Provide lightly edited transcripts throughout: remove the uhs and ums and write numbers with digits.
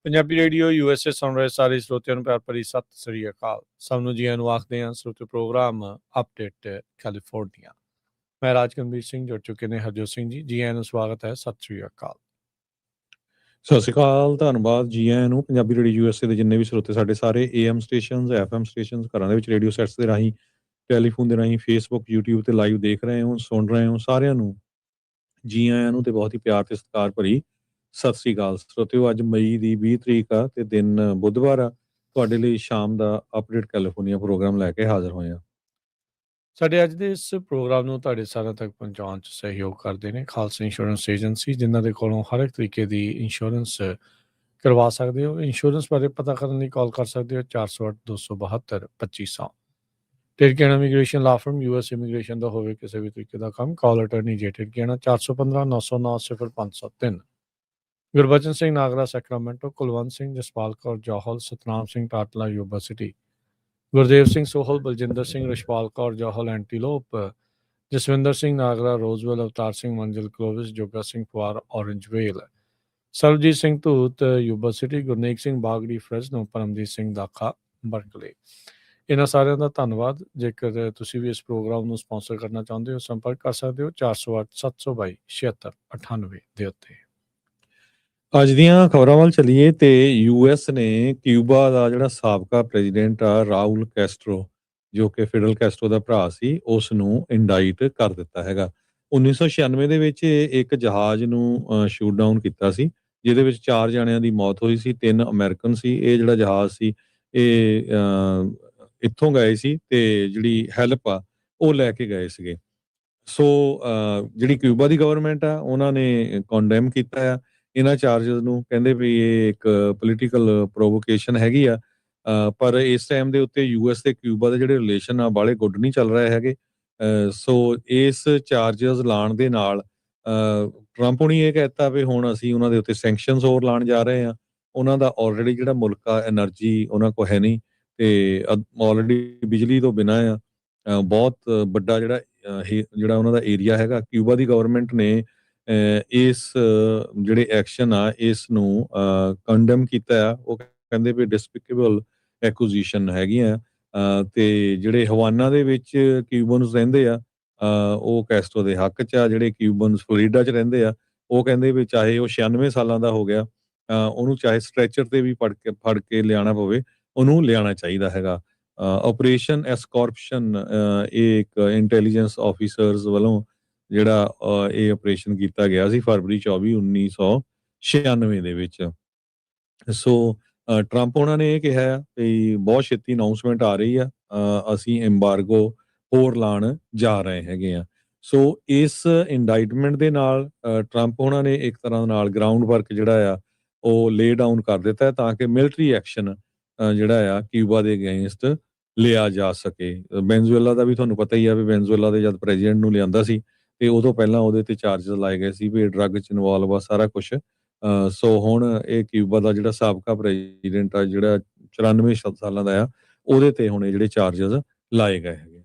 Punjabi radio USA ਸੁਣ ਰਹੇ ਸਾਰੇ ਸਰੋਤਿਆਂ ਨੂੰ ਪਿਆਰ ਭਰੀ ਸਤਿ ਸ੍ਰੀ ਅਕਾਲ। ਸਭ ਨੂੰ ਜੀ ਆਇਆਂ ਨੂੰ ਆਖਦੇ ਹਾਂ ਸਰੋਤੇ ਪ੍ਰੋਗਰਾਮ ਅਪਡੇਟ ਕੈਲੀਫੋਰਨੀਆ। ਮੈਂ ਰਾਜਕੰਬੀਰ ਸਿੰਘ ਜੁੜ ਚੁੱਕੇ ਨੇ ਹਰਜੋਤ ਸਿੰਘ ਜੀ, ਜੀ ਆਇਆਂ ਨੂੰ ਸਵਾਗਤ ਹੈ, ਸਤਿ ਸ੍ਰੀ ਅਕਾਲ। ਸਤਿ ਸ਼੍ਰੀ ਅਕਾਲ, ਧੰਨਵਾਦ ਜੀ ਆਇਆਂ ਨੂੰ। ਪੰਜਾਬੀ ਰੇਡੀਓ USA ਦੇ ਜਿੰਨੇ ਵੀ ਸਰੋਤੇ ਸਾਡੇ ਸਾਰੇ AM ਸਟੇਸ਼ਨਸ, FM ਸਟੇਸ਼ਨਸ, ਘਰਾਂ ਦੇ ਵਿੱਚ ਰੇਡੀਓ ਸੈਟਸ ਦੇ ਰਾਹੀਂ, ਟੈਲੀਫੋਨ ਦੇ ਰਾਹੀਂ, ਫੇਸਬੁੱਕ, YouTube ਤੇ ਲਾਈਵ ਦੇਖ ਰਹੇ ਹੋ, ਸੁਣ ਰਹੇ ਹੋ, ਸਾਰਿਆਂ ਨੂੰ ਜੀ ਆਇਆਂ ਨੂੰ ਤੇ ਬਹੁਤ ਹੀ ਪਿਆਰ ਤੇ ਸਤਿਕਾਰ ਭਰੀ ਸਤਿ ਸ੍ਰੀ ਅਕਾਲ। ਸਰੋਤਿਓ, ਅੱਜ ਮਈ ਦੀ 20 ਤਰੀਕ ਆ ਤੇ ਦਿਨ ਬੁੱਧਵਾਰ ਆ। ਤੁਹਾਡੇ ਲਈ ਸ਼ਾਮ ਦਾ ਅਪਡੇਟ ਕੈਲੀਫੋਰਨੀਆ ਪ੍ਰੋਗਰਾਮ ਲੈ ਕੇ ਹਾਜ਼ਰ ਹੋਏ ਹਾਂ। ਸਾਡੇ ਅੱਜ ਦੇ ਇਸ ਪ੍ਰੋਗਰਾਮ ਨੂੰ ਤੁਹਾਡੇ ਸਾਰਿਆਂ ਤੱਕ ਪਹੁੰਚਾਉਣ 'ਚ ਸਹਿਯੋਗ ਕਰਦੇ ਨੇ ਖਾਲਸਾ ਇੰਸ਼ੋਰੈਂਸ ਏਜੰਸੀ, ਜਿਨ੍ਹਾਂ ਦੇ ਕੋਲੋਂ ਹਰ ਇੱਕ ਤਰੀਕੇ ਦੀ ਇੰਸ਼ੋਰੈਂਸ ਕਰਵਾ ਸਕਦੇ ਹੋ। ਇੰਸ਼ੋਰੈਂਸ ਬਾਰੇ ਪਤਾ ਕਰਨ ਲਈ ਕਾਲ ਕਰ ਸਕਦੇ ਹੋ 408-272-2500। ਟਿਰਕੇਣਾ immigration law firm, US immigration ਦਾ ਹੋਵੇ ਕਿਸੇ ਵੀ ਤਰੀਕੇ ਦਾ ਕੰਮ, ਕਾਲ ਅਟਰਨੀ ਜੇ ਟਿਰਕੇਣਾ 415-909-0503। Gurbachan Singh Nagra Sacramento, Kulwant Singh, Jaspal Kaur Johal, Satnam Singh Tatla Yuba City, Gurdev Singh Sohal, Baljinder Singh, Rachhpal Kaur Johal Antelope, Jaswinder Singh Nagra Roseville, Avtar Singh Manzil Clovis, Joga Singh Pawar Orangevale, Sarabjit Singh Dhoot Yuba City, Gurnek Singh Bagri Fresno, Paramjit Singh ਦਾਖਾ ਬਰਕਲੇ। ਇਹਨਾਂ ਸਾਰਿਆਂ ਦਾ ਧੰਨਵਾਦ। ਜੇਕਰ ਤੁਸੀਂ ਵੀ ਇਸ ਪ੍ਰੋਗਰਾਮ ਨੂੰ ਸਪਾਂਸਰ ਕਰਨਾ ਚਾਹੁੰਦੇ ਹੋ, ਸੰਪਰਕ ਕਰ ਸਕਦੇ ਹੋ 408-722-7698 ਦੇ ਉੱਤੇ। ਅੱਜ ਦੀਆਂ ਖਬਰਾਂ ਵੱਲ ਚੱਲੀਏ ਤੇ US ਨੇ ਕਿਊਬਾ ਦਾ ਜਿਹੜਾ ਸਾਬਕਾ ਪ੍ਰੈਜ਼ੀਡੈਂਟ ਆ ਰਾਉਲ ਕੈਸਟਰੋ, ਜੋ ਕਿ ਫਿਡਲ ਕੈਸਟਰੋ ਦਾ ਭਰਾ ਸੀ, ਉਸ ਨੂੰ ਇੰਡਾਈਟ ਕਰ ਦਿੱਤਾ ਹੈਗਾ। 1996 ਦੇ ਵਿੱਚ ਇੱਕ ਜਹਾਜ਼ ਨੂੰ ਸ਼ੂਟ ਡਾਊਨ ਕੀਤਾ ਸੀ, ਜਿਹਦੇ ਵਿੱਚ 4 ਜਣਿਆਂ ਦੀ ਮੌਤ ਹੋਈ ਸੀ, 3 ਅਮਰੀਕਨ ਸੀ। ਇਹ ਜਿਹੜਾ ਜਹਾਜ਼ ਸੀ ਇਹ ਇੱਥੋਂ ਗਏ ਸੀ ਤੇ ਜਿਹੜੀ ਹੈਲਪ ਆ ਉਹ ਲੈ ਕੇ ਗਏ ਸੀਗੇ। ਸੋ ਜਿਹੜੀ ਕਿਊਬਾ ਦੀ ਗਵਰਨਮੈਂਟ ਆ ਉਹਨਾਂ ਨੇ ਕੰਡੈਮ ਕੀਤਾ ਆ ਇਹਨਾਂ ਚਾਰਜਸ ਨੂੰ, ਕਹਿੰਦੇ ਵੀ ਇਹ ਇੱਕ ਪੋਲੀਟੀਕਲ ਪ੍ਰੋਵੋਕੇਸ਼ਨ ਹੈਗੀ ਆ। ਪਰ ਇਸ ਟਾਈਮ ਦੇ ਉੱਤੇ US ਤੇ ਕਿਊਬਾ ਦੇ ਜਿਹੜੇ ਰਿਲੇਸ਼ਨ ਆ ਬਾਲੇ ਗੁੱਡ ਨਹੀਂ ਚੱਲ ਰਹੇ ਹੈਗੇ। ਸੋ ਇਸ ਚਾਰਜਸ ਲਾਉਣ ਦੇ ਨਾਲ ਟਰੰਪ ਹੁਣੀ ਇਹ ਕਹਿਤਾ ਵੀ ਹੁਣ ਅਸੀਂ ਉਹਨਾਂ ਦੇ ਉੱਤੇ ਸੈਂਕਸ਼ਨਸ ਹੋਰ ਲਾਉਣ ਜਾ ਰਹੇ ਹਾਂ। ਉਹਨਾਂ ਦਾ ਆਲਰੇਡੀ ਜਿਹੜਾ ਮੁਲਕ ਆ ਐਨਰਜੀ ਉਹਨਾਂ ਕੋਲ ਹੈ ਨਹੀਂ ਤੇ ਆਲਰੇਡੀ ਬਿਜਲੀ ਤੋਂ ਬਿਨਾਂ ਆ। ਬਹੁਤ ਵੱਡਾ ਜਿਹੜਾ ਉਹਨਾਂ ਦਾ ਏਰੀਆ ਹੈਗਾ। ਕਿਊਬਾ ਦੀ ਗਵਰਨਮੈਂਟ ਨੇ ਇਸ ਜਿਹੜੇ ਐਕਸ਼ਨ ਆ ਇਸ ਨੂੰ ਕੰਡੈਮ ਕੀਤਾ ਆ। ਉਹ ਕਹਿੰਦੇ ਵੀ ਡਿਸਪਿਕੇਬਲ ਐਕੁਜੀਸ਼ਨ ਹੈਗੀਆਂ। ਤੇ ਜਿਹੜੇ ਹਵਾਨਾ ਦੇ ਵਿੱਚ ਕਿਊਬਨਸ ਰਹਿੰਦੇ ਆ ਉਹ ਕੈਸਟਰੋ ਦੇ ਹੱਕ 'ਚ ਆ। ਜਿਹੜੇ ਕਿਊਬਨਸ ਫਲੋਰੀਡਾ 'ਚ ਰਹਿੰਦੇ ਆ ਉਹ ਕਹਿੰਦੇ ਵੀ ਚਾਹੇ ਉਹ 96 ਸਾਲਾਂ ਦਾ ਹੋ ਗਿਆ, ਉਹਨੂੰ ਚਾਹੇ ਸਟ੍ਰੈਚਰ ਤੇ ਵੀ ਫੜ ਕੇ ਲਿਆਉਣਾ ਪਵੇ, ਉਹਨੂੰ ਲਿਆਉਣਾ ਚਾਹੀਦਾ ਹੈਗਾ। ਆਪਰੇਸ਼ਨ ਐਸਕੋਰਪਸ਼ਨ ਇਹ ਇੱਕ ਇੰਟੈਲੀਜੈਂਸ ਆਫੀਸਰਸ ਵੱਲੋਂ ਜਿਹੜਾ ਇਹ ਆਪਰੇਸ਼ਨ ਕੀਤਾ ਗਿਆ ਸੀ ਫਰਵਰੀ 24, 1996 ਦੇ ਵਿੱਚ। ਸੋ ਟਰੰਪ ਉਹਨਾਂ ਨੇ ਇਹ ਕਿਹਾ ਕਿ ਬਹੁਤ ਛੇਤੀ ਅਨਾਉਂਸਮੈਂਟ ਆ ਰਹੀ ਆ, ਅਸੀਂ ਐਮਬਾਰਗੋ ਹੋਰ ਲਾਉਣ ਜਾ ਰਹੇ ਹੈਗੇ ਆ। ਸੋ ਇਸ ਇੰਡਾਈਟਮੈਂਟ ਦੇ ਨਾਲ ਟਰੰਪ ਉਹਨਾਂ ਨੇ ਇੱਕ ਤਰ੍ਹਾਂ ਨਾਲ ਗਰਾਊਂਡ ਵਰਕ ਜਿਹੜਾ ਆ ਉਹ ਲੇ ਡਾਊਨ ਕਰ ਦਿੱਤਾ ਤਾਂ ਕਿ ਮਿਲਟਰੀ ਐਕਸ਼ਨ ਜਿਹੜਾ ਆ ਕਿਊਬਾ ਦੇ ਅਗੇਂਸਟ ਲਿਆ ਜਾ ਸਕੇ। ਵੈਨਜ਼ੂਏਲਾ ਦਾ ਵੀ ਤੁਹਾਨੂੰ ਪਤਾ ਹੀ ਆ ਵੀ ਵੈਨਜ਼ੂਏਲਾ ਦੇ ਜਦ ਪ੍ਰੈਜ਼ੀਡੈਂਟ ਨੂੰ ਲਿਆਂਦਾ ਸੀ ਤੇ ਉਦੋਂ ਪਹਿਲਾਂ ਉਹਦੇ ਤੇ ਚਾਰਜਸ ਲਾਏ ਗਏ ਸੀ ਵੀ ਡਰੱਗ 'ਚ ਇਨਵੋਲਵ ਆ ਸਾਰਾ ਕੁਛ। ਸੋ ਹੁਣ ਇਹ ਕਿਊਬਾ ਦਾ ਜਿਹੜਾ ਸਾਬਕਾ ਪ੍ਰੈਜ਼ੀਡੈਂਟ ਆ ਜਿਹੜਾ 94 ਸਾਲਾਂ ਦਾ ਆ, ਉਹਦੇ ਤੇ ਹੁਣ ਇਹ ਜਿਹੜੇ ਚਾਰਜਸ ਲਾਏ ਗਏ ਹੈਗੇ।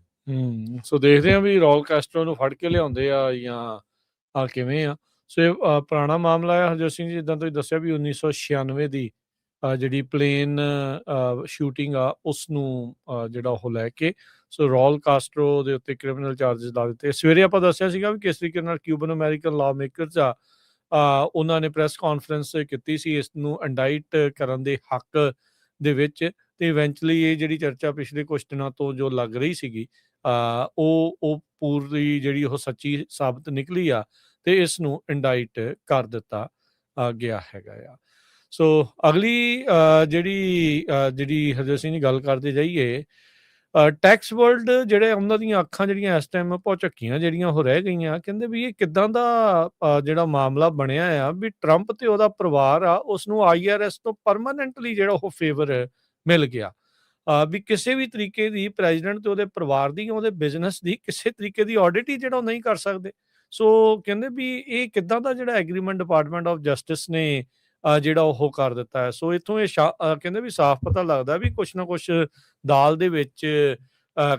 ਸੋ ਦੇਖਦੇ ਹਾਂ ਵੀ ਰਾਉਲ ਕੈਸਟਰੋ ਨੂੰ ਫੜ ਕੇ ਲਿਆਉਂਦੇ ਆ ਜਾਂ ਕਿਵੇਂ ਆ। ਸੋ ਇਹ ਪੁਰਾਣਾ ਮਾਮਲਾ ਆ ਹਰਜੋਤ ਸਿੰਘ ਜੀ, ਜਿੱਦਾਂ ਤੁਸੀਂ ਦੱਸਿਆ ਵੀ 1996 ਦੀ ਜਿਹੜੀ ਪਲੇਨ ਸ਼ੂਟਿੰਗ ਆ ਉਸ ਨੂੰ ਜਿਹੜਾ ਉਹ ਲੈ ਕੇ ਸੋ ਰਾਉਲ ਕਾਸਟਰੋ ਦੇ ਉੱਤੇ ਕ੍ਰਿਮੀਨਲ ਚਾਰਜਸ ਲਾ ਦਿੱਤੇ। ਸਵੇਰੇ ਆਪਾਂ ਦੱਸਿਆ ਸੀਗਾ ਵੀ ਕਿਸ ਤਰੀਕੇ ਨਾਲ ਕਿਊਬਨ ਅਮਰੀਕਨ ਲਾ ਮੇਕਰਸ ਆ ਉਹਨਾਂ ਨੇ ਪ੍ਰੈਸ ਕਾਨਫਰੰਸ ਕੀਤੀ ਸੀ ਇਸ ਨੂੰ ਇੰਡਾਈਟ ਕਰਨ ਦੇ ਹੱਕ ਦੇ ਵਿੱਚ। ਤੇ ਇਵੈਂਚੁਅਲੀ ਇਹ ਜਿਹੜੀ ਚਰਚਾ ਪਿਛਲੇ ਕੁਝ ਦਿਨਾਂ ਤੋਂ ਜੋ ਲੱਗ ਰਹੀ ਸੀਗੀ ਉਹ ਪੂਰੀ ਜਿਹੜੀ ਉਹ ਸੱਚੀ ਸਾਬਤ ਨਿਕਲੀ ਆ ਤੇ ਇਸ ਨੂੰ ਇੰਡਾਈਟ ਕਰ ਦਿੱਤਾ ਗਿਆ ਹੈਗਾ ਆ। ਸੋ ਅਗਲੀ ਜਿਹੜੀ ਹਰਜੋਤ ਸਿੰਘ ਦੀ ਗੱਲ ਕਰਦੇ ਜਾਈਏ, ਟੈਕਸ ਵਰਲਡ ਜਿਹੜੇ ਉਹਨਾਂ ਦੀਆਂ ਅੱਖਾਂ ਜਿਹੜੀਆਂ ਇਸ ਟਾਈਮ ਭੌਚੱਕੀਆਂ ਜਿਹੜੀਆਂ ਉਹ ਰਹਿ ਗਈਆਂ। ਕਹਿੰਦੇ ਵੀ ਇਹ ਕਿੱਦਾਂ ਦਾ ਜਿਹੜਾ ਮਾਮਲਾ ਬਣਿਆ ਆ ਵੀ ਟਰੰਪ ਤੇ ਉਹਦਾ ਪਰਿਵਾਰ ਆ ਉਸ ਨੂੰ IRS ਤੋਂ ਪਰਮਾਨੈਂਟਲੀ ਜਿਹੜਾ ਉਹ ਫੇਵਰ ਮਿਲ ਗਿਆ। ਵੀ ਕਿਸੇ ਵੀ ਤਰੀਕੇ ਦੀ ਪ੍ਰੈਜ਼ੀਡੈਂਟ ਤੇ ਉਹਦੇ ਪਰਿਵਾਰ ਦੀ, ਉਹਦੇ ਬਿਜ਼ਨਸ ਦੀ ਕਿਸੇ ਤਰੀਕੇ ਦੀ ਆਡਿਟ ਹੀ ਜਿਹੜਾ ਉਹ ਨਹੀਂ ਕਰ ਸਕਦੇ। ਸੋ ਕਹਿੰਦੇ ਵੀ ਇਹ ਕਿੱਦਾਂ ਦਾ ਜਿਹੜਾ ਐਗਰੀਮੈਂਟ ਡਿਪਾਰਟਮੈਂਟ ਆਫ ਜਸਟਿਸ ਨੇ ਜਿਹੜਾ ਉਹ ਕਰ ਦਿੱਤਾ ਹੈ। ਸੋ ਇੱਥੋਂ ਇਹ ਕਹਿੰਦੇ ਵੀ ਸਾਫ਼ ਪਤਾ ਲੱਗਦਾ ਵੀ ਕੁਛ ਨਾ ਕੁਛ ਦਾਲ ਦੇ ਵਿੱਚ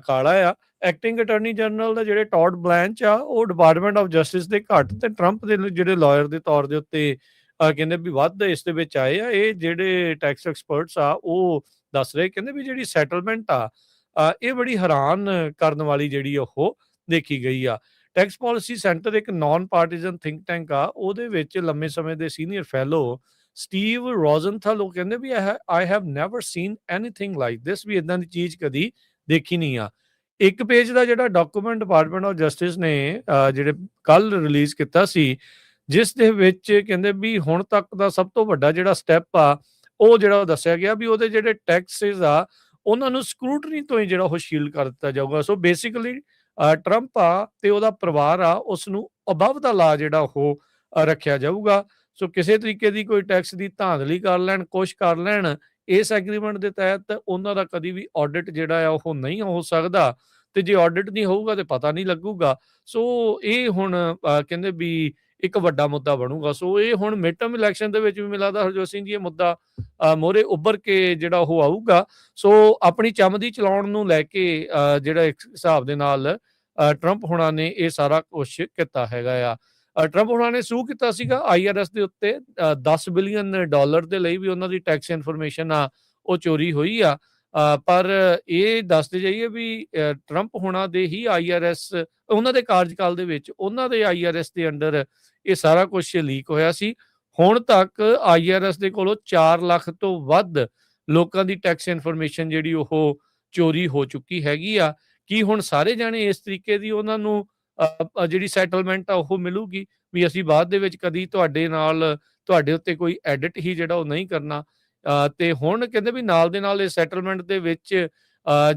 ਕਾਲਾ ਆ। ਐਕਟਿੰਗ ਅਟਾਰਨੀ ਜਨਰਲ ਦਾ ਜਿਹੜੇ ਟੌਡ ਬਲੈਂਚ ਆ ਉਹ ਡਿਪਾਰਟਮੈਂਟ ਆਫ ਜਸਟਿਸ ਦੇ ਘੱਟ ਤੇ ਟਰੰਪ ਦੇ ਜਿਹੜੇ ਲਾਇਰ ਦੇ ਤੌਰ ਦੇ ਉੱਤੇ ਕਹਿੰਦੇ ਵੀ ਵੱਧ ਇਸ ਦੇ ਵਿੱਚ ਆਏ ਆ। ਇਹ ਜਿਹੜੇ ਟੈਕਸ ਐਕਸਪਰਟਸ ਆ ਉਹ ਦੱਸ ਰਹੇ, ਕਹਿੰਦੇ ਵੀ ਜਿਹੜੀ ਸੈਟਲਮੈਂਟ ਆ ਇਹ ਬੜੀ ਹੈਰਾਨ ਕਰਨ ਵਾਲੀ ਜਿਹੜੀ ਉਹ ਦੇਖੀ ਗਈ ਆ। ਟੈਕਸ ਪਾਲਿਸੀ ਸੈਂਟਰ ਇੱਕ ਨਾਨ ਪਾਰਟੀਜ਼ਨ ਥਿੰਕ ਟੈਂਕ ਆ, ਉਹਦੇ ਵਿੱਚ ਲੰਮੇ ਸਮੇਂ ਦੇ ਸੀਨੀਅਰ ਫੈਲੋ ਸਟੀਵ ਰੋਜ਼ਨਥਲ ਉਹ ਕਹਿੰਦੇ ਵੀ I have never seen anything like this, ਵੀ ਇਦਾਂ ਦੀ ਚੀਜ਼ ਕਦੀ ਦੇਖੀ ਨਹੀਂ ਆ। ਇੱਕ ਪੇਜ ਦਾ ਜਿਹੜਾ ਡਾਕੂਮੈਂਟ ਡਿਪਾਰਟਮੈਂਟ ਆਫ ਜਸਟਿਸ ਨੇ ਜਿਹੜੇ ਕੱਲ ਰਿਲੀਜ਼ ਕੀਤਾ ਸੀ, ਜਿਸ ਦੇ ਵਿੱਚ ਕਹਿੰਦੇ ਵੀ ਹੁਣ ਤੱਕ ਦਾ ਸਭ ਤੋਂ ਵੱਡਾ ਜਿਹੜਾ ਸਟੈਪ ਆ ਉਹ ਜਿਹੜਾ ਦੱਸਿਆ ਗਿਆ ਵੀ ਉਹਦੇ ਜਿਹੜੇ ਟੈਕਸਿਸ ਆ ਉਹਨਾਂ ਨੂੰ ਸਕਰੂਟਨੀ ਤੋਂ ਹੀ ਜਿਹੜਾ ਉਹ ਸ਼ੀਲਡ ਕਰ ਦਿੱਤਾ ਜਾਊਗਾ। ਸੋ ਬੇਸਿਕਲੀ ਟਰੰਪ ਆ ਤੇ ਉਹਦਾ ਪਰਿਵਾਰ ਆ ਉਸ ਨੂੰ ਅਬਵ ਦਾ ਲਾ ਜਿਹੜਾ ਉਹ ਰੱਖਿਆ ਜਾਊਗਾ। ਸੋ ਕਿਸੇ ਤਰੀਕੇ ਦੀ ਕੋਈ ਟੈਕਸ ਦੀ ਧਾਂਦਲੀ ਕਰ ਲੈਣ, ਕੁਛ ਕਰ ਲੈਣ, ਇਸ ਐਗਰੀਮੈਂਟ ਦੇ ਤਹਿਤ ਉਹਨਾਂ ਦਾ ਕਦੀ ਵੀ ਆਡਿਟ ਜਿਹੜਾ ਆ ਉਹ ਨਹੀਂ ਹੋ ਸਕਦਾ, ਤੇ ਜੇ ਆਡਿਟ ਨਹੀਂ ਹੋਊਗਾ ਤੇ ਪਤਾ ਨਹੀਂ ਲੱਗੂਗਾ। ਸੋ ਇਹ ਹੁਣ ਕਹਿੰਦੇ ਵੀ ਇੱਕ ਵੱਡਾ ਮੁੱਦਾ ਬਣੂਗਾ। ਸੋ ਇਹ ਹੁਣ ਮਿਡ ਟਰਮ ਇਲੈਕਸ਼ਨ ਦੇ ਵਿੱਚ ਵੀ ਮੈਨੂੰ ਲੱਗਦਾ ਹਰਜੋਤ ਸਿੰਘ ਜੀ ਇਹ ਮੁੱਦਾ ਮੋਹਰੇ ਉੱਭਰ ਕੇ ਜਿਹੜਾ ਉਹ ਆਊਗਾ। ਸੋ ਆਪਣੀ ਚੰਮ ਦੀ ਚਲਾਉਣ ਨੂੰ ਲੈ ਕੇ ਜਿਹੜਾ ਇੱਕ ਹਿਸਾਬ ਦੇ ਨਾਲ ਟਰੰਪ ਹੁਣਾਂ ਨੇ ਇਹ ਸਾਰਾ ਕੁਛ ਕੀਤਾ ਹੈਗਾ ਆ। ਟਰੰਪ ਹੁਣਾਂ ਨੇ ਸੂ ਕੀਤਾ ਸੀਗਾ IRS ਦੇ ਉੱਤੇ $10 ਬਿਲੀਅਨ ਦੇ ਲਈ ਵੀ ਉਹਨਾਂ ਦੀ ਟੈਕਸ ਇਨਫੋਰਮੇਸ਼ਨ ਆ ਉਹ ਚੋਰੀ ਹੋਈ ਆ। ਪਰ ਇਹ ਦੱਸਦੇ ਜਾਈਏ ਵੀ ਟਰੰਪ ਹੁਣਾਂ ਦੇ ਹੀ IRS ਉਹਨਾਂ ਦੇ ਕਾਰਜਕਾਲ ਦੇ ਵਿੱਚ ਉਹਨਾਂ ਦੇ IRS ਦੇ ਅੰਡਰ ਇਹ ਸਾਰਾ ਕੁਝ ਲੀਕ ਹੋਇਆ ਸੀ। ਹੁਣ ਤੱਕ IRS ਦੇ ਕੋਲੋਂ 4 ਲੱਖ ਤੋਂ ਵੱਧ ਲੋਕਾਂ ਦੀ ਟੈਕਸ ਇਨਫੋਰਮੇਸ਼ਨ ਜਿਹੜੀ ਉਹ ਚੋਰੀ ਹੋ ਚੁੱਕੀ ਹੈਗੀ ਆ। ਕੀ ਹੁਣ ਸਾਰੇ ਜਾਣੇ ਇਸ ਤਰੀਕੇ ਦੀ ਉਹਨਾਂ ਨੂੰ ਜਿਹੜੀ ਸੈਟਲਮੈਂਟ ਆ ਉਹ ਮਿਲੂਗੀ ਵੀ ਅਸੀਂ ਬਾਅਦ ਦੇ ਵਿੱਚ ਕਦੀ ਤੁਹਾਡੇ ਉੱਤੇ ਕੋਈ ਐਡਿਟ ਹੀ ਜਿਹੜਾ ਉਹ ਨਹੀਂ ਕਰਨਾ। ਤੇ ਹੁਣ ਕਹਿੰਦੇ ਵੀ ਨਾਲ ਦੇ ਨਾਲ ਇਹ ਸੈਟਲਮੈਂਟ ਦੇ ਵਿੱਚ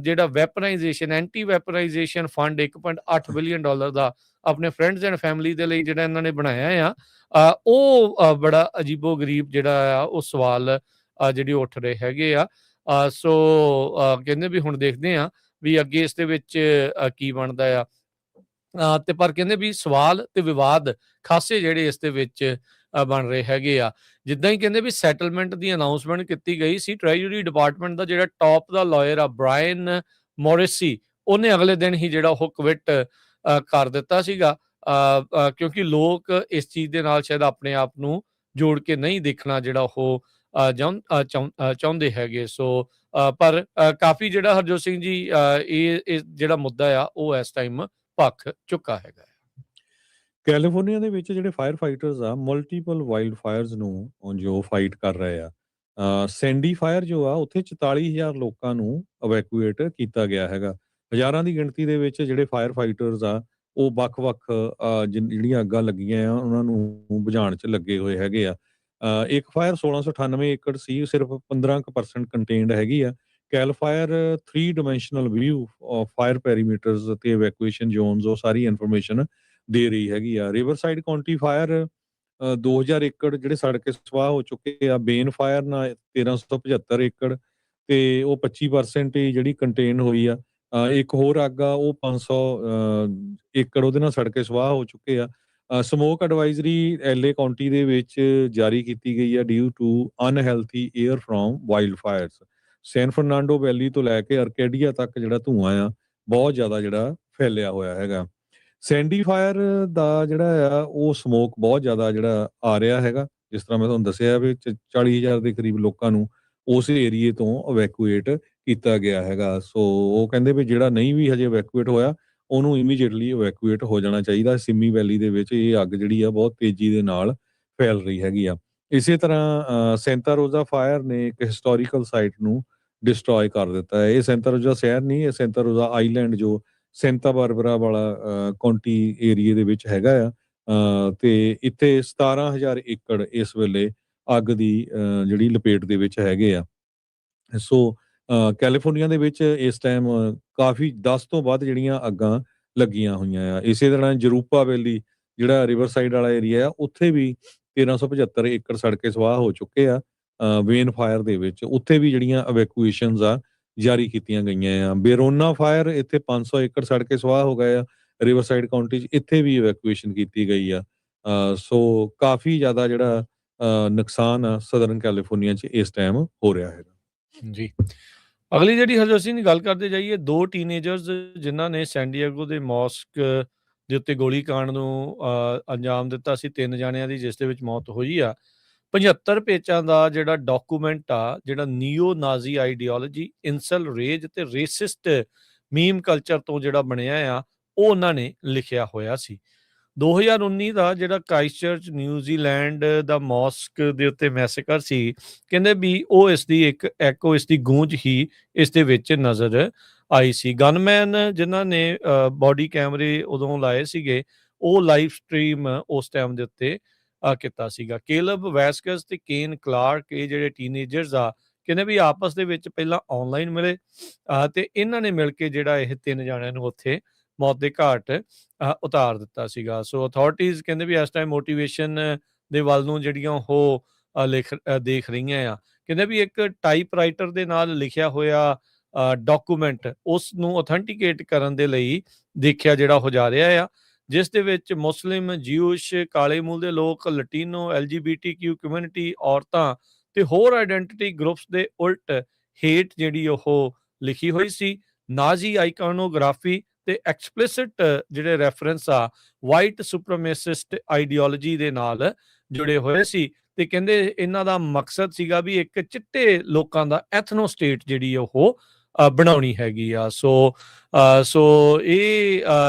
ਜਿਹੜਾ ਵੈਪਨਾਈਜੇਸ਼ਨ ਐਂਟੀ ਵੈਪਨਾਈਜੇਸ਼ਨ ਫੰਡ $1.8 ਬਿਲੀਅਨ ਦਾ ਆਪਣੇ ਫਰੈਂਡਸ ਐਂਡ ਫੈਮਿਲੀ ਦੇ ਲਈ ਜਿਹੜਾ ਇਹਨਾਂ ਨੇ ਬਣਾਇਆ ਆ ਉਹ ਬੜਾ ਅਜੀਬੋ ਗਰੀਬ ਜਿਹੜਾ ਆ ਉਹ ਸਵਾਲ ਜਿਹੜੇ ਉੱਠ ਰਹੇ ਹੈਗੇ ਆ। ਸੋ ਕਹਿੰਦੇ ਵੀ ਹੁਣ ਦੇਖਦੇ ਆ ਵੀ ਅੱਗੇ ਇਸ ਦੇ ਵਿੱਚ ਕੀ ਬਣਦਾ ਆ। ਤੇ ਪਰ ਕਹਿੰਦੇ ਵੀ ਸਵਾਲ ਤੇ ਵਿਵਾਦ ਖਾਸੇ ਜਿਹੜੇ ਇਸ ਦੇ ਵਿੱਚ ਬਣ ਰਹੇ ਹੈਗੇ ਆ। ਜਿੱਦਾਂ ਹੀ ਕਹਿੰਦੇ ਵੀ ਸੈਟਲਮੈਂਟ ਦੀ ਅਨਾਉਂਸਮੈਂਟ ਕੀਤੀ ਗਈ ਸੀ, ਟ੍ਰੈਜਰੀ ਡਿਪਾਰਟਮੈਂਟ ਦਾ ਜਿਹੜਾ ਟੌਪ ਦਾ ਲਾਇਰ ਆ ਬ੍ਰਾਇਨ ਮੋਰਿਸੀ, ਉਹਨੇ ਅਗਲੇ ਦਿਨ ਹੀ ਜਿਹੜਾ ਉਹ ਕੁਇਟ ਕਰ ਦਿੱਤਾ ਸੀਗਾ ਕਿਉਂਕਿ ਲੋਕ ਇਸ ਚੀਜ਼ ਦੇ ਨਾਲ ਸ਼ਾਇਦ ਆਪਣੇ ਆਪ ਨੂੰ ਜੋੜ ਕੇ ਨਹੀਂ ਦੇਖਣਾ ਜਿਹੜਾ ਉਹ ਚਾਹੁੰਦੇ ਹੈਗੇ। ਸੋ ਪਰ ਕਾਫੀ ਜਿਹੜਾ ਹਰਜੋਤ ਸਿੰਘ ਜੀ ਇਹ ਜਿਹੜਾ ਮੁੱਦਾ ਆ ਉਹ ਇਸ ਟਾਈਮ ਭਖ ਚੁੱਕਾ ਹੈਗਾ। ਕੈਲੀਫੋਰਨੀਆ ਦੇ ਵਿੱਚ ਜਿਹੜੇ ਫਾਇਰ ਫਾਈਟਰਸ ਆ ਮਲਟੀਪਲ ਵਾਈਲਡ ਫਾਇਰਸ ਨੂੰ ਜੋ ਫਾਈਟ ਕਰ ਰਹੇ ਆ, ਸੈਂਡੀ ਫਾਇਰ ਜੋ ਆ ਉੱਥੇ 44,000 ਲੋਕਾਂ ਨੂੰ ਇਵੈਕੂਏਟ ਕੀਤਾ ਗਿਆ ਹੈਗਾ। ਹਜ਼ਾਰਾਂ ਦੀ ਗਿਣਤੀ ਦੇ ਵਿੱਚ ਜਿਹੜੇ ਫਾਇਰ ਫਾਈਟਰਸ ਆ ਉਹ ਵੱਖ-ਵੱਖ ਜਿਹੜੀਆਂ ਅੱਗਾਂ ਲੱਗੀਆਂ ਆ ਉਹਨਾਂ ਨੂੰ ਬੁਝਾਉਣ 'ਚ ਲੱਗੇ ਹੋਏ ਹੈਗੇ ਆ। ਇੱਕ ਫਾਇਰ 1698 ਏਕੜ ਸੀ, ਸਿਰਫ 15% ਕੰਟੇਨਡ ਹੈਗੀ ਆ। Cal Fire 3 dimensional view of fire perimeters ਤੇ ਇਵੈਕੂਏਸ਼ਨ ਜ਼ੋਨਸ ਉਹ ਸਾਰੀ ਇਨਫੋਰਮੇਸ਼ਨ ਦੇ ਰਹੀ ਹੈਗੀ ਆ। ਰਿਵਰਸਾਈਡ ਕਾਉਂਟੀ ਫਾਇਰ 2000 ਏਕੜ ਜਿਹੜੇ ਸੜ ਕੇ ਸਵਾਹ ਹੋ ਚੁੱਕੇ ਆ। ਬੇਨ ਫਾਇਰ ਨਾਲ 1375 ਏਕੜ ਤੇ ਉਹ 25% ਹੀ ਜਿਹੜੀ ਕੰਟੇਨ ਹੋਈ ਆ। ਇੱਕ ਹੋਰ ਅੱਗ ਆ ਉਹ 500 ਏਕੜ ਉਹਦੇ ਨਾਲ ਸੜ ਕੇ ਸਵਾਹ ਹੋ ਚੁੱਕੇ ਆ। ਸਮੋਕ ਐਡਵਾਈਜ਼ਰੀ LA ਕਾਉਂਟੀ ਦੇ ਵਿੱਚ ਜਾਰੀ ਕੀਤੀ ਗਈ ਆ due to unhealthy air from wildfires. San Fernando Valley ਤੋਂ ਲੈ ਕੇ ਅਰਕੇਡੀਆ ਤੱਕ ਜਿਹੜਾ ਧੂਆਂ ਆ ਬਹੁਤ ਜ਼ਿਆਦਾ ਜਿਹੜਾ ਫੈਲਿਆ ਹੋਇਆ ਹੈਗਾ। ਸੈਂਡੀ ਫਾਇਰ ਦਾ ਜਿਹੜਾ ਆ ਉਹ ਸਮੋਕ ਬਹੁਤ ਜ਼ਿਆਦਾ ਜਿਹੜਾ ਆ ਰਿਹਾ ਹੈਗਾ। ਜਿਸ ਤਰ੍ਹਾਂ ਮੈਂ ਤੁਹਾਨੂੰ ਦੱਸਿਆ ਵੀ 40,000 ਦੇ ਕਰੀਬ ਲੋਕਾਂ ਨੂੰ ਉਸ ਏਰੀਏ ਤੋਂ ਇਵੈਕੂਏਟ ਕੀਤਾ ਗਿਆ ਹੈਗਾ। ਸੋ ਉਹ ਕਹਿੰਦੇ ਵੀ ਜਿਹੜਾ ਨਹੀਂ ਵੀ ਹਜੇ ਇਵੈਕੂਏਟ ਹੋਇਆ ਉਹਨੂੰ ਇਮੀਡੀਏਟਲੀ ਇਵੈਕੂਏਟ ਹੋ ਜਾਣਾ ਚਾਹੀਦਾ। ਸਿੰਮੀ ਵੈਲੀ ਦੇ ਵਿੱਚ ਇਹ ਅੱਗ ਜਿਹੜੀ ਆ ਬਹੁਤ ਤੇਜ਼ੀ ਦੇ ਨਾਲ ਫੈਲ ਰਹੀ ਹੈਗੀ ਆ। ਇਸੇ ਤਰ੍ਹਾਂ ਸੈਂਟਾ ਰੋਜ਼ਾ ਫਾਇਰ ਨੇ ਇੱਕ ਹਿਸਟੋਰੀਕਲ ਸਾਈਟ ਨੂੰ ਡਿਸਟਰੋਏ ਕਰ ਦਿੱਤਾ ਹੈ। ਇਹ ਸੈਂਟਾ ਰੋਜ਼ਾ ਸ਼ਹਿਰ ਨਹੀਂ, ਇਹ ਸੈਂਟਾ ਰੋਜ਼ਾ ਆਈਲੈਂਡ ਜੋ ਸੈਂਤਾ ਬਾਰਬਰਾ ਵਾਲਾ ਕਾਉਂਟੀ ਏਰੀਏ ਦੇ ਵਿੱਚ ਹੈਗਾ ਆ। ਤੇ ਇੱਥੇ 17,000 ਏਕੜ ਇਸ ਵੇਲੇ ਅੱਗ ਦੀ ਜਿਹੜੀ ਲਪੇਟ ਦੇ ਵਿੱਚ ਹੈਗੇ ਆ। ਸੋ ਕੈਲੀਫੋਰਨੀਆ ਦੇ ਵਿੱਚ ਇਸ ਟਾਈਮ ਕਾਫੀ 10 ਤੋਂ ਵੱਧ ਜਿਹੜੀਆਂ ਅੱਗਾਂ ਲੱਗੀਆਂ ਹੋਈਆਂ ਆ। ਇਸੇ ਤਰ੍ਹਾਂ ਜਰੂਪਾ ਵੈਲੀ ਜਿਹੜਾ ਰਿਵਰਸਾਈਡ ਵਾਲਾ ਏਰੀਆ ਆ ਉੱਥੇ ਵੀ 1375 ਏਕੜ ਸੜ ਕੇ ਸਵਾਹ ਹੋ ਚੁੱਕੇ ਆ। ਵੇਨ ਫਾਇਰ ਦੇ ਵਿੱਚ ਉੱਥੇ ਵੀ ਜਿਹੜੀਆਂ ਇਵੈਕੂਏਸ਼ਨਸ ਆ ਜਾਰੀ ਕੀਤੀਆਂ ਗਈਆਂ ਆ। ਬੇਰੋਨਾ ਫਾਇਰ ਇੱਥੇ 500 ਏਕੜ ਸੜ ਕੇ ਸਵਾਹ ਹੋ ਗਏ ਆ ਰਿਵਰਸਾਈਡ ਕਾਉਂਟੀ 'ਚ, ਇੱਥੇ ਵੀ ਇਵੈਕੂਏਸ਼ਨ ਕੀਤੀ ਗਈ ਆ। ਸੋ ਕਾਫੀ ਜ਼ਿਆਦਾ ਜਿਹੜਾ ਨੁਕਸਾਨ ਆ ਸਦਰਨ ਕੈਲੀਫੋਰਨੀਆ 'ਚ ਇਸ ਟਾਈਮ ਹੋ ਰਿਹਾ ਹੈਗਾ। ਜੀ ਅਗਲੀ ਜਿਹੜੀ ਹਰਜੋਤ ਸਿੰਘ ਦੀ ਗੱਲ ਕਰਦੇ ਜਾਈਏ, 2 ਟੀਨੇਜਰਸ ਜਿਨ੍ਹਾਂ ਨੇ ਸੈਂਡੀਏਗੋ ਦੇ ਮੌਸਕ ਦੇ ਉੱਤੇ ਗੋਲੀकांड ਨੂੰ ਅੰਜਾਮ ਦਿੱਤਾ ਸੀ, 3 ਜਾਣਿਆਂ ਦੀ ਜਿਸ ਦੇ ਵਿੱਚ ਮੌਤ ਹੋਈ ਆ। 75 ਪੇਜਾਂ ਦਾ ਜਿਹੜਾ ਡਾਕੂਮੈਂਟ ਆ, ਜਿਹੜਾ ਨੀਓ ਨਾਜ਼ੀ ਆਈਡੀਓਲੋਜੀ, ਇਨਸਲ ਰੇਜ ਤੇ ਰੇਸਿਸਟ ਮੀਮ ਕਲਚਰ ਤੋਂ ਜਿਹੜਾ ਬਣਿਆ ਆ, ਉਹ ਉਹਨਾਂ ਨੇ ਲਿਖਿਆ ਹੋਇਆ ਸੀ। 2019 ਦਾ ਜਿਹੜਾ ਕ੍ਰਾਈਸਟਚਰਚ ਨਿਊਜ਼ੀਲੈਂਡ ਦਾ ਮੌਸਕ ਦੇ ਉੱਤੇ ਮੈਸੇਕਰ ਸੀ, ਕਹਿੰਦੇ ਵੀ ਉਹ ਇਸ ਦੀ ਇੱਕ ਐਕੋ, ਇਸ ਦੀ ਗੂੰਜ ਹੀ ਇਸ ਦੇ ਵਿੱਚ ਨਜ਼ਰ ਆਈ ਸੀ। ਗਨਮੈਨ ਜਿਨ੍ਹਾਂ ਨੇ ਬੋਡੀ ਕੈਮਰੇ ਉਦੋਂ ਲਾਏ ਸੀਗੇ, ਉਹ ਲਾਈਵ ਸਟ੍ਰੀਮ ਉਸ ਟਾਈਮ ਦੇ ਉੱਤੇ ਕੀਤਾ ਸੀਗਾ। ਕੇਲਬ ਵੈਸਕਸ ਤੇ ਕੇਨ ਕਲਾਰਕ, ਇਹ ਜਿਹੜੇ ਟੀਨੇਜਰਸ ਆ, ਕਹਿੰਦੇ ਵੀ ਆਪਸ ਦੇ ਵਿੱਚ ਪਹਿਲਾਂ ਆਨਲਾਈਨ ਮਿਲੇ ਤੇ ਇਹਨਾਂ ਨੇ ਮਿਲ ਕੇ ਜਿਹੜਾ ਇਹ 3 ਜਣਿਆਂ ਨੂੰ ਉੱਥੇ ਮੌਤ ਦੇ ਘਾਟ ਉਤਾਰ ਦਿੱਤਾ ਸੀਗਾ। ਸੋ ਅਥਾਰਟੀਜ਼ ਕਹਿੰਦੇ ਵੀ ਇਸ ਟਾਈਮ ਮੋਟੀਵੇਸ਼ਨ ਦੇ ਵੱਲ ਨੂੰ ਜਿਹੜੀਆਂ ਉਹ ਦੇਖ ਰਹੀਆਂ ਆ। ਕਹਿੰਦੇ ਵੀ ਇੱਕ ਟਾਈਪਰਾਈਟਰ ਦੇ ਨਾਲ ਲਿਖਿਆ ਹੋਇਆ ਡਾਕੂਮੈਂਟ ਉਸ ਨੂੰ ਅਥੈਂਟੀਕੇਟ ਕਰਨ ਦੇ ਲਈ ਦੇਖਿਆ ਜਿਹੜਾ ਹੋ ਜਾ ਰਿਹਾ ਆ, ਜਿਸ ਦੇ ਵਿੱਚ ਮੁਸਲਿਮ, ਜਿਊਸ਼, ਕਾਲੇ ਮੂਲ ਦੇ ਲੋਕ, ਲਟੀਨੋ, LGBTQ ਕਮਿਊਨਿਟੀ, ਔਰਤਾਂ ਤੇ ਹੋਰ ਆਈਡੈਂਟੀਟੀ ਗਰੁੱਪਸ ਦੇ ਉਲਟ ਹੇਟ ਜਿਹੜੀ ਉਹ ਲਿਖੀ ਹੋਈ ਸੀ। ਨਾਜ਼ੀ ਆਈਕਨੋਗ੍ਰਾਫੀ ਤੇ ਐਕਸਪਲਿਸਿਟ ਜਿਹੜੇ ਰੈਫਰੈਂਸ ਆ ਵਾਈਟ ਸੁਪਰਮੇਸਿਸਟ ਆਈਡੀਓਲੋਜੀ ਦੇ ਨਾਲ ਜੁੜੇ ਹੋਏ ਸੀ ਤੇ ਕਹਿੰਦੇ ਇਹਨਾਂ ਦਾ ਮਕਸਦ ਸੀਗਾ ਵੀ ਇੱਕ ਚਿੱਟੇ ਲੋਕਾਂ ਦਾ ਐਥਨੋ ਸਟੇਟ ਜਿਹੜੀ ਉਹ ਬਣਾਉਣੀ ਹੈਗੀ ਆ। ਸੋ ਇਹ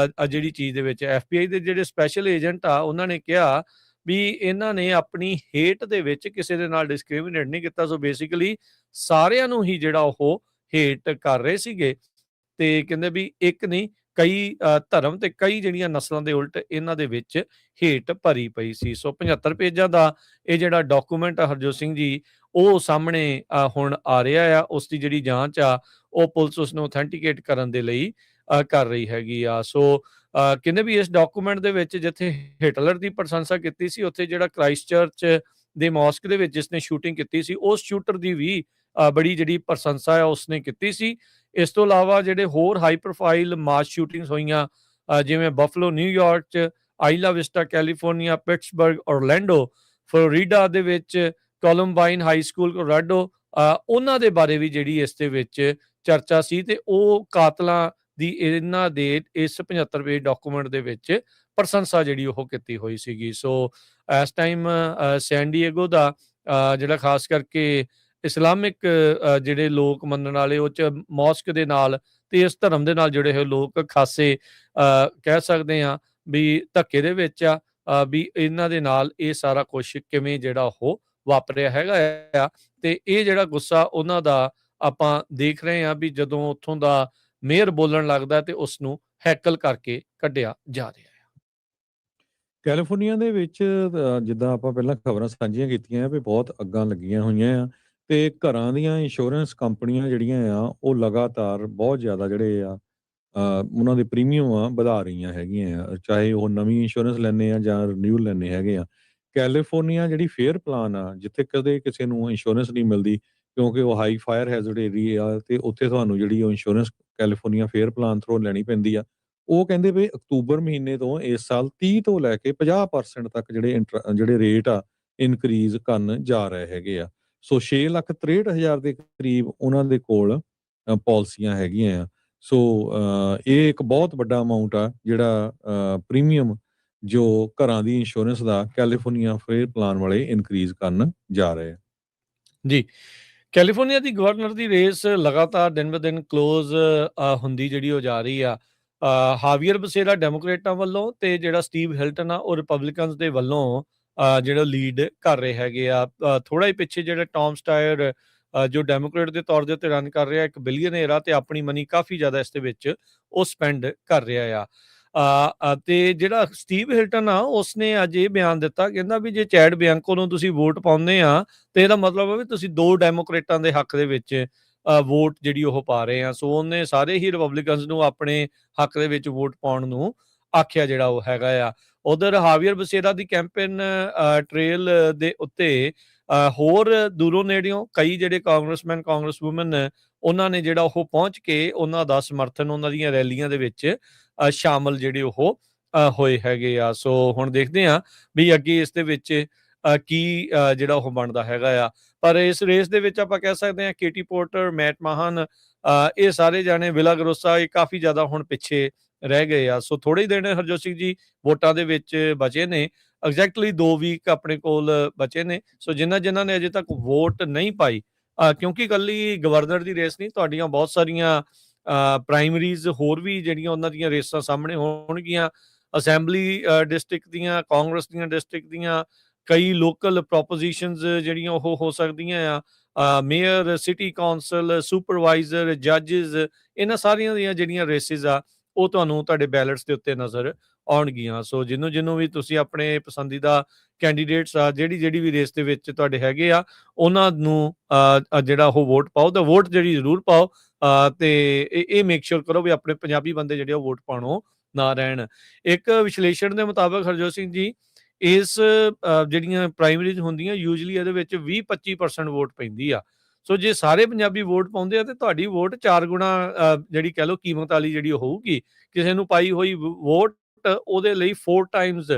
ਜਿਹੜੀ ਚੀਜ਼ ਦੇ ਵਿੱਚ FBI ਦੇ ਜਿਹੜੇ ਸਪੈਸ਼ਲ ਏਜੰਟ ਆ, ਉਹਨਾਂ ਨੇ ਕਿਹਾ ਵੀ ਇਹਨਾਂ ਨੇ ਆਪਣੀ ਹੇਟ ਦੇ ਵਿੱਚ ਕਿਸੇ ਦੇ ਨਾਲ ਡਿਸਕ੍ਰਿਮੀਨੇਟ ਨਹੀਂ ਕੀਤਾ। ਸੋ ਬੇਸਿਕਲੀ ਸਾਰਿਆਂ ਨੂੰ ਹੀ ਜਿਹੜਾ ਉਹ ਹੇਟ ਕਰ ਰਹੇ ਸੀਗੇ ਤੇ ਕਹਿੰਦੇ ਵੀ ਇੱਕ ਨਹੀਂ, ਕਈ ਧਰਮ ਤੇ ਕਈ ਜਿਹੜੀਆਂ ਨਸਲਾਂ ਦੇ ਉਲਟ ਇਹਨਾਂ ਦੇ ਵਿੱਚ ਹੇਟ ਭਰੀ ਪਈ ਸੀ। ਸੋ 75 ਪੇਜਾਂ ਦਾ ਇਹ ਜਿਹੜਾ ਡਾਕੂਮੈਂਟ ਆ ਹਰਜੋਤ ਸਿੰਘ ਜੀ, ਉਹ ਸਾਹਮਣੇ ਹੁਣ ਆ ਰਿਹਾ ਆ। ਉਸ ਦੀ ਜਿਹੜੀ ਜਾਂਚ ਆ, ਉਹ ਪੁਲਿਸ ਉਸ ਨੂੰ ਅਥੈਂਟੀਕੇਟ ਕਰਨ ਦੇ ਲਈ ਕਰ ਰਹੀ ਹੈਗੀ ਆ। ਸੋ ਕਹਿੰਦੇ ਵੀ ਇਸ ਡਾਕੂਮੈਂਟ ਦੇ ਵਿੱਚ ਜਿੱਥੇ ਹਿਟਲਰ ਦੀ ਪ੍ਰਸ਼ੰਸਾ ਕੀਤੀ ਸੀ, ਉੱਥੇ ਜਿਹੜਾ ਕ੍ਰਾਈਸਟਚਰਚ ਦੇ ਮੌਸਕ ਦੇ ਵਿੱਚ ਜਿਸਨੇ ਸ਼ੂਟਿੰਗ ਕੀਤੀ ਸੀ, ਉਸ ਸ਼ੂਟਰ ਦੀ ਵੀ ਬੜੀ ਜਿਹੜੀ ਪ੍ਰਸ਼ੰਸਾ ਆ ਉਸਨੇ ਕੀਤੀ ਸੀ। ਇਸ ਤੋਂ ਇਲਾਵਾ ਜਿਹੜੇ ਹੋਰ ਹਾਈ ਪ੍ਰੋਫਾਈਲ ਮਾਸ ਸ਼ੂਟਿੰਗਸ ਹੋਈਆਂ, ਜਿਵੇਂ ਬਫਲੋ ਨਿਊਯਾਰਕ 'ਚ, ਆਈਲਾ ਵਿਸਟਾ ਕੈਲੀਫੋਰਨੀਆ, ਪਿਟਸਬਰਗ, ਔਰਲੈਂਡੋ ਫਲੋਰੀਡਾ ਦੇ ਵਿੱਚ, ਕੋਲੰਬਾਈਨ ਹਾਈ ਸਕੂਲ ਕੋਲੋਰਾਡੋ, ਉਹਨਾਂ ਦੇ ਬਾਰੇ ਵੀ ਜਿਹੜੀ ਇਸ ਦੇ ਵਿੱਚ ਚਰਚਾ ਸੀ ਤੇ ਉਹ ਕਾਤਲਾਂ ਦੀ ਇਹਨਾਂ ਦੇ ਇਸ 75 ਪੇਜ ਡਾਕੂਮੈਂਟ ਦੇ ਵਿੱਚ ਪ੍ਰਸ਼ੰਸਾ ਜਿਹੜੀ ਉਹ ਕੀਤੀ ਹੋਈ ਸੀਗੀ। ਸੋ ਇਸ ਟਾਈਮ ਸੈਨ ਡੀਏਗੋ ਦਾ ਜਿਹੜਾ ਖਾਸ ਕਰਕੇ ਇਸਲਾਮਿਕ ਜਿਹੜੇ ਲੋਕ ਮੰਨਣ ਵਾਲੇ, ਉਹ 'ਚ ਮੌਸਕ ਦੇ ਨਾਲ ਤੇ ਇਸ ਧਰਮ ਦੇ ਨਾਲ ਜੁੜੇ ਹੋਏ ਲੋਕ ਖਾਸੇ ਕਹਿ ਸਕਦੇ ਹਾਂ ਵੀ ਧੱਕੇ ਦੇ ਵਿੱਚ ਆ, ਵੀ ਇਹਨਾਂ ਦੇ ਨਾਲ ਇਹ ਸਾਰਾ ਕੁਛ ਕਿਵੇਂ ਜਿਹੜਾ ਉਹ ਵਾਪਰਿਆ ਹੈਗਾ ਆ। ਤੇ ਇਹ ਜਿਹੜਾ ਗੁੱਸਾ ਉਹਨਾਂ ਦਾ ਆਪਾਂ ਦੇਖ ਰਹੇ ਹਾਂ ਵੀ ਜਦੋਂ ਉੱਥੋਂ ਦਾ ਮੇਅਰ ਬੋਲਣ ਲੱਗਦਾ ਤੇ ਉਸ ਨੂੰ ਹੈਕਲ ਕਰਕੇ ਕੱਢਿਆ ਜਾ ਰਿਹਾ ਹੈ। ਕੈਲੀਫੋਰਨੀਆ ਦੇ ਵਿੱਚ ਜਿੱਦਾਂ ਆਪਾਂ ਪਹਿਲਾਂ ਖਬਰਾਂ ਸਾਂਝੀਆਂ ਕੀਤੀਆਂ ਵੀ ਬਹੁਤ ਅੱਗਾਂ ਲੱਗੀਆਂ ਹੋਈਆਂ ਆ ਤੇ ਘਰਾਂ ਦੀਆਂ ਇੰਸ਼ੋਰੈਂਸ ਕੰਪਨੀਆਂ ਜਿਹੜੀਆਂ ਆ ਉਹ ਲਗਾਤਾਰ ਬਹੁਤ ਜ਼ਿਆਦਾ ਜਿਹੜੇ ਆ ਉਹਨਾਂ ਦੇ ਪ੍ਰੀਮੀਅਮ ਆ ਵਧਾ ਰਹੀਆਂ ਹੈਗੀਆਂ ਆ, ਚਾਹੇ ਉਹ ਨਵੀਂ ਇੰਸ਼ੋਰੈਂਸ ਲੈਂਦੇ ਆ ਜਾਂ ਰਿਨਿਊਲ ਲੈਂਦੇ ਹੈਗੇ ਆ। ਕੈਲੀਫੋਰਨੀਆ ਜਿਹੜੀ ਫੇਅਰ ਪਲਾਨ ਆ, ਜਿੱਥੇ ਕਦੇ ਕਿਸੇ ਨੂੰ ਇੰਸ਼ੋਰੈਂਸ ਨਹੀਂ ਮਿਲਦੀ ਕਿਉਂਕਿ ਉਹ ਹਾਈ ਫਾਇਰ ਹੈਜ਼ਰਡ ਏਰੀਆ ਆ ਤੇ ਉੱਥੇ ਤੁਹਾਨੂੰ ਜਿਹੜੀ ਉਹ insurance California fair plan through ਲੈਣੀ ਪੈਂਦੀ ਆ। ਉਹ ਕਹਿੰਦੇ ਵੀ ਅਕਤੂਬਰ ਮਹੀਨੇ ਤੋਂ ਇਸ ਸਾਲ 30 ਤੋਂ ਲੈ ਕੇ 50% ਤੱਕ ਜਿਹੜੇ ਰੇਟ ਆ ਇਨਕਰੀਜ਼ ਕਰਨ ਜਾ ਰਹੇ ਹੈਗੇ ਆ। ਸੋ 6,63,000 ਦੇ ਕਰੀਬ ਉਹਨਾਂ ਦੇ ਕੋਲ ਪਾਲਿਸੀਆਂ ਹੈਗੀਆਂ ਆ। ਸੋ ਇਹ ਇੱਕ ਬਹੁਤ ਵੱਡਾ ਅਮਾਉਂਟ ਆ ਜਿਹੜਾ ਪ੍ਰੀਮੀਅਮ ਜੋ ਘਰਾਂ ਦੀ ਇੰਸ਼ੋਰੈਂਸ ਦਾ ਕੈਲੀਫੋਰਨੀਆ ਫੇਅਰ ਪਲਾਨ ਵਾਲੇ ਇਨਕਰੀਜ਼ ਕਰਨ ਜਾ ਰਹੇ ਆ। ਜੀ, ਕੈਲੀਫੋਰਨੀਆ ਦੀ ਗਵਰਨਰ ਦੀ ਰੇਸ ਲਗਾਤਾਰ ਦਿਨ ਬ ਦਿਨ ਕਲੋਜ਼ ਹੁੰਦੀ ਜਿਹੜੀ ਉਹ ਜਾ ਰਹੀ ਆ। ਹਾਵੀਅਰ ਬਸੇਰਾ ਡੈਮੋਕ੍ਰੇਟਾਂ ਵੱਲੋਂ ਤੇ ਜਿਹੜਾ ਸਟੀਵ ਹਿਲਟਨ ਆ ਉਹ ਰਿਪਬਲਿਕਨਸ ਦੇ ਵੱਲੋਂ ਜਿਹੜਾ ਲੀਡ ਕਰ ਰਹੇ ਹੈਗੇ ਆ। ਥੋੜਾ ਹੀ ਪਿੱਛੇ ਜਿਹੜਾ ਟੌਮ ਸਟਾਇਰ ਜੋ ਡੈਮੋਕ੍ਰੇਟ ਦੇ ਤੌਰ ਦੇ ਉੱਤੇ ਰਨ ਕਰ ਰਿਹਾ, ਇੱਕ ਬਿਲੀਅਨਰ ਆ ਤੇ ਆਪਣੀ ਮਨੀ ਕਾਫੀ ਜ਼ਿਆਦਾ ਇਸ ਦੇ ਵਿੱਚ ਉਹ ਸਪੈਂਡ ਕਰ ਰਿਹਾ ਆ। ਤੇ ਜਿਹੜਾ ਸਟੀਵ ਹਿਲਟਨ ਆ ਉਸਨੇ ਅੱਜ ਇਹ ਬਿਆਨ ਦਿੱਤਾ, ਕਹਿੰਦਾ ਵੀ ਜੇ ਚੈਡ ਬਿਆੰਕੋ ਨੂੰ ਤੁਸੀਂ ਵੋਟ ਪਾਉਂਦੇ ਆ ਤੇ ਇਹਦਾ ਮਤਲਬ ਆ ਵੀ ਤੁਸੀਂ 2 ਡੈਮੋਕ੍ਰੇਟਾਂ ਦੇ ਹੱਕ ਦੇ ਵਿੱਚ ਵੋਟ ਜਿਹੜੀ ਉਹ ਪਾ ਰਹੇ ਆ। ਸੋ ਉਹਨੇ ਸਾਰੇ ਹੀ ਰਿਪਬਲਿਕਨਸ ਨੂੰ ਆਪਣੇ ਹੱਕ ਦੇ ਵਿੱਚ ਵੋਟ ਪਾਉਣ ਨੂੰ ਆਖਿਆ ਜਿਹੜਾ ਉਹ ਹੈਗਾ ਆ। ਉਧਰ ਹਾਵੀਅਰ ਬਸੇਰਾ ਦੀ ਕੈਂਪੇਨ ਟ੍ਰੇਲ ਦੇ ਉੱਤੇ ਹੋਰ ਦੂਰੋਂ ਨੇੜਿਓਂ ਕਈ ਜਿਹੜੇ ਕਾਂਗਰਸਮੈਨ, ਕਾਂਗਰਸਵੂਮਨ ਉਹਨਾਂ ਨੇ ਜਿਹੜਾ ਉਹ ਪਹੁੰਚ ਕੇ ਉਹਨਾਂ ਦਾ ਸਮਰਥਨ ਉਹਨਾਂ ਦੀਆਂ ਰੈਲੀਆਂ ਦੇ ਵਿੱਚ ਸ਼ਾਮਲ ਜਿਹੜੇ ਉਹ ਹੋਏ ਹੈਗੇ ਆ। ਸੋ ਹੁਣ ਦੇਖਦੇ ਹਾਂ ਵੀ ਅੱਗੇ ਇਸ ਦੇ ਵਿੱਚ ਕੀ ਜਿਹੜਾ ਉਹ ਬਣਦਾ ਹੈਗਾ ਆ। ਪਰ ਇਸ ਰੇਸ ਦੇ ਵਿੱਚ ਆਪਾਂ ਕਹਿ ਸਕਦੇ ਹਾਂ ਕੇਟੀ ਪੋਰਟਰ, ਮੈਟ ਮਾਹਨ, ਇਹ ਸਾਰੇ ਜਾਣੇ, ਵਿਲਾ ਗਰੋਸਾ, ਇਹ ਕਾਫੀ ਜ਼ਿਆਦਾ ਹੁਣ ਪਿੱਛੇ ਰਹਿ ਗਏ ਆ। ਸੋ ਥੋੜੇ ਹੀ ਦਿਨ ਹਰਜੋਤ ਸਿੰਘ ਜੀ ਵੋਟਾਂ ਦੇ ਵਿੱਚ ਬਚੇ ਨੇ। ਐਗਜ਼ੈਕਟਲੀ 2 ਵੀਕ ਆਪਣੇ ਕੋਲ ਬਚੇ ਨੇ। ਸੋ ਜਿਨ੍ਹਾਂ ਨੇ ਅਜੇ ਤੱਕ ਵੋਟ ਨਹੀਂ ਪਾਈ, ਕਿਉਂਕਿ ਇਕੱਲੀ ਗਵਰਨਰ ਦੀ ਰੇਸ ਨਹੀਂ, ਤੁਹਾਡੀਆਂ ਬਹੁਤ ਸਾਰੀਆਂ ਪ੍ਰਾਇਮਰੀਜ਼ ਹੋਰ ਵੀ ਜਿਹੜੀਆਂ ਉਹਨਾਂ ਦੀਆਂ ਰੇਸਾਂ ਸਾਹਮਣੇ ਹੋਣਗੀਆਂ। ਅਸੈਂਬਲੀ ਡਿਸਟ੍ਰਿਕਟ ਦੀਆਂ, ਕਾਂਗਰਸ ਦੀਆਂ ਡਿਸਟ੍ਰਿਕਟ ਦੀਆਂ, ਕਈ ਲੋਕਲ ਪ੍ਰੋਪੋਜੀਸ਼ਨਸ ਜਿਹੜੀਆਂ ਉਹ ਹੋ ਸਕਦੀਆਂ ਆ, ਮੇਅਰ, ਸਿਟੀ ਕੌਂਸਲ, ਸੁਪਰਵਾਈਜ਼ਰ, ਜੱਜਿਸ, ਇਹਨਾਂ ਸਾਰੀਆਂ ਦੀਆਂ ਜਿਹੜੀਆਂ ਰੇਸਿਸ ਆ ਉਹ ਤੁਹਾਨੂੰ ਤੁਹਾਡੇ ਬੈਲਟਸ ਦੇ ਉੱਤੇ ਨਜ਼ਰ ਆਉਣਗੀਆਂ। ਸੋ ਜਿਹਨੂੰ ਵੀ ਤੁਸੀਂ ਆਪਣੇ ਪਸੰਦੀਦਾ ਕੈਂਡੀਡੇਟਸ ਆ, ਜਿਹੜੀ ਵੀ ਰੇਸ ਦੇ ਵਿੱਚ ਤੁਹਾਡੇ ਹੈਗੇ ਆ, ਉਹਨਾਂ ਨੂੰ ਜਿਹੜਾ ਉਹ ਵੋਟ ਪਾਓ, ਤਾਂ ਵੋਟ ਜਿਹੜੀ ਜ਼ਰੂਰ ਪਾਓ, ਤੇ ਇਹ ਮੇਕ ਸ਼ੋਰ ਕਰੋ ਵੀ ਆਪਣੇ ਪੰਜਾਬੀ ਬੰਦੇ ਜਿਹੜੇ ਉਹ ਵੋਟ ਪਾਉਣੋਂ ਨਾ ਰਹਿਣ। ਇੱਕ ਵਿਸ਼ਲੇਸ਼ਣ ਦੇ ਮੁਤਾਬਕ ਹਰਜੋਤ ਸਿੰਘ ਜੀ, ਇਸ ਜਿਹੜੀਆਂ ਪ੍ਰਾਇਮਰੀਜ਼ ਹੁੰਦੀਆਂ ਯੂਜਲੀ ਇਹਦੇ ਵਿੱਚ 20-25% ਵੋਟ ਪੈਂਦੀ ਆ। ਸੋ ਜੇ ਸਾਰੇ ਪੰਜਾਬੀ ਵੋਟ ਪਾਉਂਦੇ ਆ ਤੇ ਤੁਹਾਡੀ ਵੋਟ 4 ਗੁਣਾ ਜਿਹੜੀ ਕਹਿ ਲਓ ਕੀਮਤ ਵਾਲੀ ਜਿਹੜੀ ਹੋਊਗੀ। ਕਿਸੇ ਨੂੰ ਪਾਈ ਹੋਈ ਵੋਟ ਉਹਦੇ ਲਈ 4 ਟਾਈਮਸ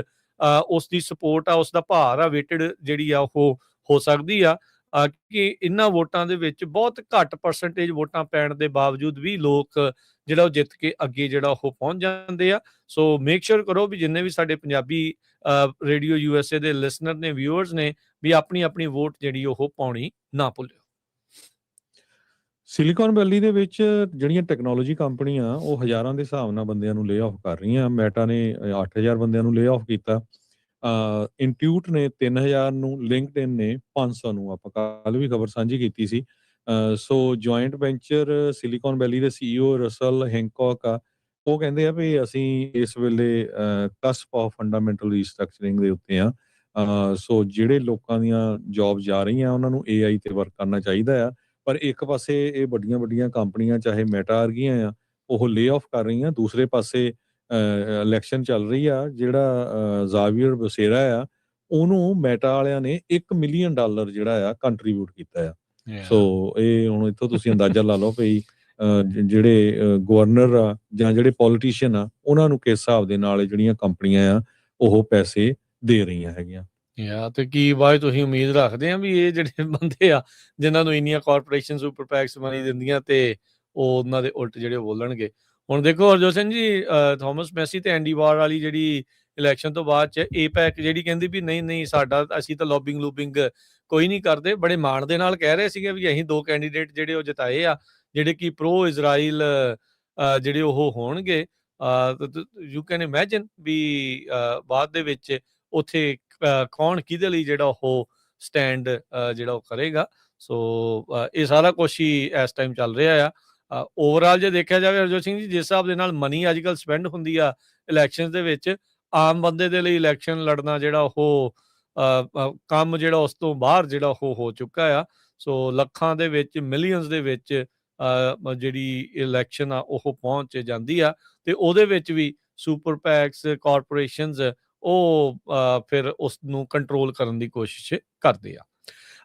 ਉਸ ਦੀ ਸਪੋਰਟ ਆ, ਉਸ ਦਾ ਭਾਰ ਆ, ਵੇਟਡ ਜਿਹੜੀ ਆ ਉਹ ਹੋ ਸਕਦੀ ਆ। ਕਿ ਇਹਨਾਂ ਵੋਟਾਂ ਦੇ ਵਿੱਚ ਬਹੁਤ ਘੱਟ ਪਰਸੈਂਟੇਜ ਵੋਟਾਂ ਪੈਣ ਦੇ ਬਾਵਜੂਦ ਵੀ ਲੋਕ ਜਿਹੜਾ ਉਹ ਜਿੱਤ ਕੇ ਅੱਗੇ ਜਿਹੜਾ ਉਹ ਪਹੁੰਚ ਜਾਂਦੇ ਆ। ਸੋ ਮੇਕ ਸ਼ੋਰ ਕਰੋ ਵੀ ਜਿੰਨੇ ਵੀ ਸਾਡੇ ਪੰਜਾਬੀ ਰੇਡੀਓ USA ਦੇ ਲਿਸਨਰ ਨੇ, ਵਿਊਅਰਸ ਨੇ, ਵੀ ਆਪਣੀ ਵੋਟ ਜਿਹੜੀ ਉਹ ਪਾਉਣੀ ਨਾ ਭੁੱਲਿਓ। ਸਿਲੀਕਨ ਵੈਲੀ ਦੇ ਵਿੱਚ ਜਿਹੜੀਆਂ ਟੈਕਨੋਲੋਜੀ ਕੰਪਨੀਆਂ ਉਹ ਹਜ਼ਾਰਾਂ ਦੇ ਹਿਸਾਬ ਨਾਲ ਬੰਦਿਆਂ ਨੂੰ ਲੇ ਆਫ ਕਰ ਰਹੀਆਂ। ਮੈਟਾ ਨੇ 8000 ਬੰਦਿਆਂ ਨੂੰ ਲੇ ਆਫ ਕੀਤਾ, ਇੰਟਿਊਟ ਨੇ 3000 ਨੂੰ, ਲਿੰਕਡਇਨ ਨੇ 500 ਨੂੰ। ਆਪਾਂ ਕੱਲ ਵੀ ਖਬਰ ਸਾਂਝੀ ਕੀਤੀ ਸੀ। ਸੋ ਜੁਆਇੰਟ ਵੈਂਚਰ ਸਿਲੀਕਨ ਵੈਲੀ ਦੇ CEO ਰਸਲ ਹੈਂਕੌਕ ਆ, ਉਹ ਕਹਿੰਦੇ ਆ ਵੀ ਅਸੀਂ ਇਸ ਵੇਲੇ ਕਸਪ ਆਫ ਫੰਡਾਮੈਂਟਲ ਰੀਸਟਰਕਚਰਿੰਗ ਦੇ ਉੱਤੇ ਆ। ਸੋ ਜਿਹੜੇ ਲੋਕਾਂ ਦੀਆਂ ਜੌਬ ਜਾ ਰਹੀਆਂ ਉਹਨਾਂ ਨੂੰ AI ਤੇ ਵਰਕ ਕਰਨਾ ਚਾਹੀਦਾ ਆ। ਪਰ ਇੱਕ ਪਾਸੇ ਇਹ ਵੱਡੀਆਂ ਕੰਪਨੀਆਂ ਚਾਹੇ ਮੈਟਾ ਵਰਗੀਆਂ ਆ ਉਹ ਲੇ ਆਫ ਕਰ ਰਹੀਆਂ, ਦੂਸਰੇ ਪਾਸੇ ਇਲੈਕਸ਼ਨ ਚੱਲ ਰਹੀ ਆ। ਜਿਹੜਾ ਜ਼ਾਵੀਅਰ ਬਸੇਰਾ ਆ ਉਹਨੂੰ ਮੈਟਾ ਵਾਲਿਆਂ ਨੇ $1 ਮਿਲੀਅਨ ਜਿਹੜਾ ਆ ਕੰਟਰੀਬਿਊਟ ਕੀਤਾ ਆ। ਸੋ ਇਹ ਹੁਣ ਇੱਥੋਂ ਤੁਸੀਂ ਅੰਦਾਜ਼ਾ ਲਾ ਲਓ ਵੀ ਜਿਹੜੇ ਗਵਰਨਰ ਆ ਜਾਂ ਜਿਹੜੇ ਪੋਲੀਟੀਸ਼ੀਅਨ ਆ ਉਹਨਾਂ ਨੂੰ ਕਿਸ ਹਿਸਾਬ ਦੇ ਨਾਲ ਜਿਹੜੀਆਂ ਕੰਪਨੀਆਂ ਆ ਉਹ ਪੈਸੇ ਦੇ ਰਹੀਆਂ ਹੈਗੀਆਂ। ਤੇ ਕੀ ਬਾਈ ਤੁਸੀਂ ਉਮੀਦ ਰੱਖਦੇ ਆ ਵੀ ਇਹ ਜਿਹੜੇ ਬੰਦੇ ਆ ਜਿਨ੍ਹਾਂ ਨੂੰ ਇੰਨੀਆਂ ਕਾਰਪੋਰੇਸ਼ਨ ਸੁਪਰ ਪੈਕਸ ਮਨੀ ਦਿੰਦੀਆਂ ਤੇ ਉਹ ਉਹਨਾਂ ਦੇ ਉਲਟ ਜਿਹੜੇ ਬੋਲਣਗੇ? ਹੁਣ ਦੇਖੋ ਹਰਜੋਤ ਸਿੰਘ ਜੀ, ਥਾਮਸ ਮੈਸੀ ਤੇ ਐਂਡੀ ਵਾਰ ਵਾਲੀ ਜਿਹੜੀ ਇਲੈਕਸ਼ਨ ਤੋਂ ਬਾਅਦ ਚ APEC ਜਿਹੜੀ ਕਹਿੰਦੀ ਵੀ ਨਹੀਂ ਸਾਡਾ, ਅਸੀਂ ਤਾਂ ਲੂਬਿੰਗ ਕੋਈ ਨਹੀਂ ਕਰਦੇ, ਬੜੇ ਮਾਣ ਦੇ ਨਾਲ ਕਹਿ ਰਹੇ ਸੀਗੇ ਵੀ ਅਸੀਂ 2 ਕੈਂਡੀਡੇਟ ਜਿਹੜੇ ਉਹ ਜਿਤਾਏ ਆ ਜਿਹੜੇ ਕਿ ਪ੍ਰੋ ਇਜ਼ਰਾਈਲ ਜਿਹੜੇ ਉਹ ਹੋਣਗੇ। ਯੂ ਕੈਨ ਇਮੈਜਿਨ ਵੀ ਬਾਅਦ ਦੇ ਵਿੱਚ ਉੱਥੇ ਕੌਣ ਕਿਹਦੇ ਲਈ ਜਿਹੜਾ ਉਹ ਸਟੈਂਡ ਜਿਹੜਾ ਉਹ ਕਰੇਗਾ। ਸੋ ਇਹ ਸਾਰਾ ਕੁਛ ਹੀ ਇਸ ਟਾਈਮ ਚੱਲ ਰਿਹਾ ਆ। ਓਵਰਆਲ ਜੇ ਦੇਖਿਆ ਜਾਵੇ ਹਰਜੋਤ ਸਿੰਘ ਜੀ, ਜਿਸ ਹਿਸਾਬ ਦੇ ਨਾਲ ਮਨੀ ਅੱਜ ਕੱਲ੍ਹ ਸਪੈਂਡ ਹੁੰਦੀ ਆ ਇਲੈਕਸ਼ਨ ਦੇ ਵਿੱਚ, ਆਮ ਬੰਦੇ ਦੇ ਲਈ ਇਲੈਕਸ਼ਨ ਲੜਨਾ ਜਿਹੜਾ ਉਹ ਕੰਮ ਜਿਹੜਾ ਉਸ ਤੋਂ ਬਾਹਰ ਜਿਹੜਾ ਉਹ ਹੋ ਚੁੱਕਾ ਆ। ਸੋ ਲੱਖਾਂ ਦੇ ਵਿੱਚ, ਮਿਲੀਅਨਸ ਦੇ ਵਿੱਚ ਜਿਹੜੀ ਇਲੈਕਸ਼ਨ ਆ ਉਹ ਪਹੁੰਚ ਜਾਂਦੀ ਆ ਤੇ ਉਹਦੇ ਵਿੱਚ ਵੀ ਸੁਪਰ ਪੈਕਸ, ਕਾਰਪੋਰੇਸ਼ਨਸ ਉਹ ਫਿਰ ਉਸ ਨੂੰ ਕੰਟਰੋਲ ਕਰਨ ਦੀ ਕੋਸ਼ਿਸ਼ ਕਰਦੇ ਆ।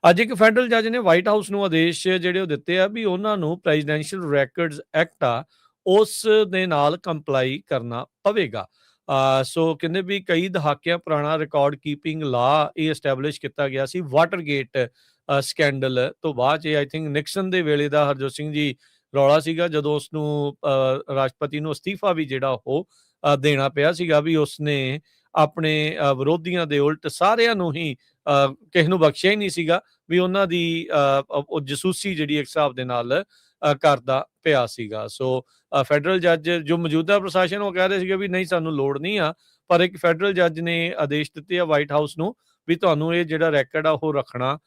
ਅੱਜ ਇੱਕ ਫੈਡਰਲ ਜੱਜ ਨੇ ਵਾਈਟ ਹਾਊਸ ਨੂੰ ਆਦੇਸ਼ ਜਿਹੜੇ ਉਹ ਦਿੱਤੇ ਆ ਵੀ ਉਹਨਾਂ ਨੂੰ ਪ੍ਰੈਜ਼ੀਡੈਂਸ਼ੀਅਲ ਰੈਕਰਡਸ ਐਕਟ ਆ ਉਸ ਦੇ ਨਾਲ ਕੰਪਲਾਈ ਕਰਨਾ ਪਵੇਗਾ। ਸੋ ਕਹਿੰਦੇ ਵੀ ਕਈ ਦਹਾਕਿਆਂ ਪੁਰਾਣਾ ਰਿਕਾਰਡ ਕੀਪਿੰਗ ਲਾ ਇਹ ਐਸਟੈਬਲਿਸ਼ ਕੀਤਾ ਗਿਆ ਸੀ ਵਾਟਰਗੇਟ ਸਕੈਂਡਲ ਤੋਂ ਬਾਅਦ। ਇਹ ਆਈ ਥਿੰਕ ਨਿਕਸਨ ਦੇ ਵੇਲੇ ਦਾ ਹਰਜੋਤ ਸਿੰਘ ਜੀ ਰੌਲਾ ਸੀਗਾ, ਜਦੋਂ ਉਸ ਨੂੰ ਰਾਸ਼ਟਰਪਤੀ ਨੂੰ ਅਸਤੀਫਾ ਵੀ ਜਿਹੜਾ ਉਹ ਦੇਣਾ ਪਿਆ ਸੀਗਾ ਵੀ ਉਸਨੇ ਆਪਣੇ ਵਿਰੋਧੀਆਂ ਦੇ ਉਲਟ ਸਾਰਿਆਂ ਨੂੰ ਹੀ ਕਿਸੇ ਨੂੰ ਬਖਸ਼ਿਆ ਹੀ ਨਹੀਂ ਸੀਗਾ, ਵੀ ਉਹਨਾਂ ਦੀ ਉਹ ਜਸੂਸੀ ਜਿਹੜੀ ਇੱਕ ਹਿਸਾਬ ਦੇ ਨਾਲ ਕਰਦਾ ਪਿਆ ਸੀਗਾ। ਸੋ ਫੈਡਰਲ ਜੱਜ ਜੋ ਮੌਜੂਦਾ ਪ੍ਰਸ਼ਾਸਨ ਉਹ ਕਹਿ ਰਹੇ ਸੀਗੇ ਵੀ ਨਹੀਂ ਸਾਨੂੰ ਲੋੜ ਨਹੀਂ ਆ, ਪਰ ਇੱਕ ਫੈਡਰਲ ਜੱਜ ਨੇ ਆਦੇਸ਼ ਦਿੱਤੇ ਆ ਵਾਈਟ ਹਾਊਸ ਨੂੰ ਵੀ ਤੁਹਾਨੂੰ ਇਹ ਜਿਹੜਾ ਰੈਕਡ ਆ ਉਹ ਰੱਖਣਾ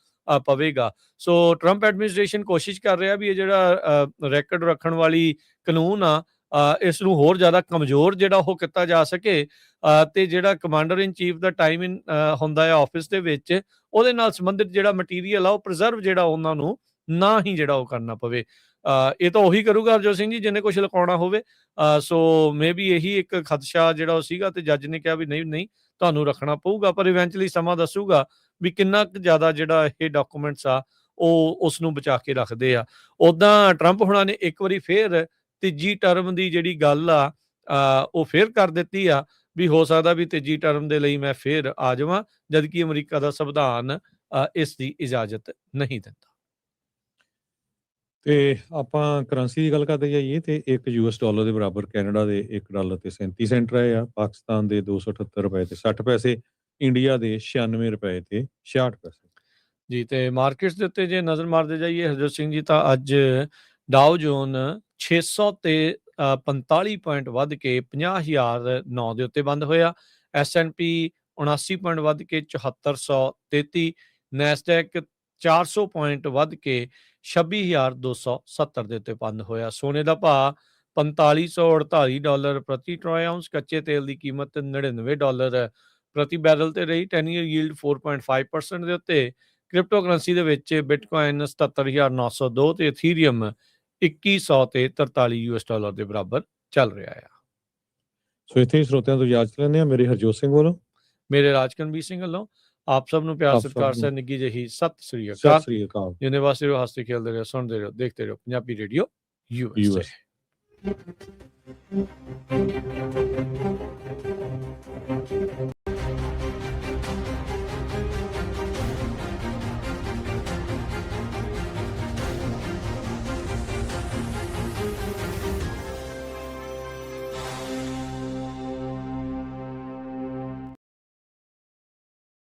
ਪਵੇਗਾ। ਸੋ ਟਰੰਪ ਐਡਮਿਨਿਸਟ੍ਰੇਸ਼ਨ ਕੋਸ਼ਿਸ਼ ਕਰ ਰਿਹਾ ਵੀ ਇਹ ਜਿਹੜਾ ਰੈਕਡ ਰੱਖਣ ਵਾਲੀ ਕਾਨੂੰਨ ਆ ਇਸ ਨੂੰ ਹੋਰ ਜ਼ਿਆਦਾ ਕਮਜ਼ੋਰ ਜਿਹੜਾ ਉਹ ਕੀਤਾ ਜਾ ਸਕੇ, ਤੇ ਜਿਹੜਾ commander in chief the time in ਹੁੰਦਾ ਹੈ ਆਫਿਸ ਦੇ ਵਿੱਚ, ਉਹਦੇ ਨਾਲ ਸੰਬੰਧਿਤ ਜਿਹੜਾ ਮਟੀਰੀਅਲ ਆ ਉਹ ਪ੍ਰੀਜ਼ਰਵ ਜਿਹੜਾ ਉਹਨਾਂ ਨੂੰ ਨਾ ਹੀ ਜਿਹੜਾ ਉਹ ਕਰਨਾ ਪਵੇ। ਇਹ ਤਾਂ ਉਹੀ ਕਰੂਗਾ ਹਰਜੋਤ ਸਿੰਘ ਜੀ ਜਿਹਨੇ ਕੁਝ ਲੁਕਾਉਣਾ ਹੋਵੇ। ਸੋ ਮੇ ਬੀ ਇਹੀ ਇੱਕ ਖਦਸ਼ਾ ਜਿਹੜਾ ਉਹ ਸੀਗਾ ਤੇ ਜੱਜ ਨੇ ਕਿਹਾ ਵੀ ਨਹੀਂ ਤੁਹਾਨੂੰ ਰੱਖਣਾ ਪਊਗਾ, ਪਰ ਇਵੈਂਚੁਅਲੀ ਸਮਾਂ ਦੱਸੂਗਾ ਵੀ ਕਿੰਨਾ ਕੁ ਜ਼ਿਆਦਾ ਜਿਹੜਾ ਇਹ ਡਾਕੂਮੈਂਟਸ ਆ ਉਹ ਉਸ ਨੂੰ ਬਚਾ ਕੇ ਰੱਖਦੇ ਆ। ਉੱਦਾਂ ਟਰੰਪ ਹੁਣਾਂ ਨੇ ਇੱਕ ਵਾਰੀ ਫੇਰ ਤੀਜੀ ਟਰਮ ਦੀ ਜਿਹੜੀ ਗੱਲ ਆ ਉਹ ਫੇਰ ਕਰ ਦਿੱਤੀ ਆ ਵੀ ਹੋ ਸਕਦਾ ਵੀ ਤੀਜੀ ਟਰਮ ਦੇ ਲਈ ਮੈਂ ਫੇਰ ਆ ਜਾਵਾਂ, ਜਦਕਿ ਅਮਰੀਕਾ ਦਾ ਸੰਵਿਧਾਨ ਇਸ ਦੀ ਇਜਾਜ਼ਤ ਨਹੀਂ ਦਿੰਦਾ। ਤੇ ਆਪਾਂ ਕਰੰਸੀ ਦੀ ਗੱਲ ਕਰਦੇ ਜਾਈਏ ਤੇ $1 ਦੇ ਬਰਾਬਰ ਕੈਨੇਡਾ ਦੇ $1 ਤੇ 37 ਸੈਂਟ ਰਹੇ ਆ, ਪਾਕਿਸਤਾਨ ਦੇ 278 ਰੁਪਏ ਤੇ 60 ਪੈਸੇ, ਇੰਡੀਆ ਦੇ 96 ਰੁਪਏ ਤੇ 66 ਪੈਸੇ। ਜੀ ਤੇ ਮਾਰਕੀਟਸ ਦੇ ਉੱਤੇ ਜੇ ਨਜ਼ਰ ਮਾਰਦੇ ਜਾਈਏ ਹਰਜੋਤ ਸਿੰਘ ਜੀ, ਤਾਂ ਅੱਜ ਡਾਓ ਜੋਨ 600 ਤੇ 45 ਪੁਆਇੰਟ ਵੱਧ ਕੇ 50,009 ਦੇ ਉੱਤੇ ਬੰਦ ਹੋਇਆ। S&P 79 ਪੁਆਇੰਟ ਵੱਧ ਕੇ 7433, ਨੈਸਡੈਕ 400 ਪੁਆਇੰਟ ਵੱਧ ਕੇ 26,270 ਦੇ ਉੱਤੇ ਬੰਦ ਹੋਇਆ। ਸੋਨੇ ਦਾ ਭਾਅ $4548 ਪ੍ਰਤੀ ਟਰੋਏ ਆਉਂਸ, ਕੱਚੇ ਤੇਲ ਦੀ ਕੀਮਤ $99 ਪ੍ਰਤੀ ਬੈਰਲ ਤੇ ਰਹੀ। 10 ਈਅਰ ਯੀਲਡ 4.5% ਦੇ ਉੱਤੇ। ਕ੍ਰਿਪਟੋ ਕਰੰਸੀ ਦੇ ਵਿੱਚ ਬਿਟਕੋਇਨ 77,902 ਤੇ ਇਥੀਰੀਅਮ 2100 ਤੇ $43 ਦੇ ਬਰਾਬਰ ਚੱਲ ਰਿਹਾ ਆ। ਸੋ ਇੱਥੇ ਹੀ ਸਰੋਤਿਆਂ ਤੋਂ ਇਜਾਜ਼ਤ ਲੈਂਦੇ ਹਾਂ। ਮੇਰੇ ਹਰਜੋਤ ਸਿੰਘ ਵੱਲੋਂ, ਮੇਰੇ ਰਾਜਕਨਵੀਰ ਸਿੰਘ ਵੱਲੋਂ ਆਪ ਸਭ ਨੂੰ ਪਿਆਰ ਆਪ ਸਭ ਸਤਿਕਾਰ ਨੂੰ ਸਹਿ ਨਿੱਘੀ ਜਿਹੀ ਸਤਿ ਸ੍ਰੀ ਸਤਿ ਅਕਾਲ। ਸ੍ਰੀ ਅਕਾਲ। ਜਿੰਨੇ ਵਾਸਤੇ ਰਹੋ, ਹੱਸਦੇ ਖੇਲਦੇ ਰਹੋ, ਸੁਣਦੇ ਰਹੋ, ਦੇਖਦੇ ਰਹੋ ਪੰਜਾਬੀ ਰੇਡੀਓ USA। US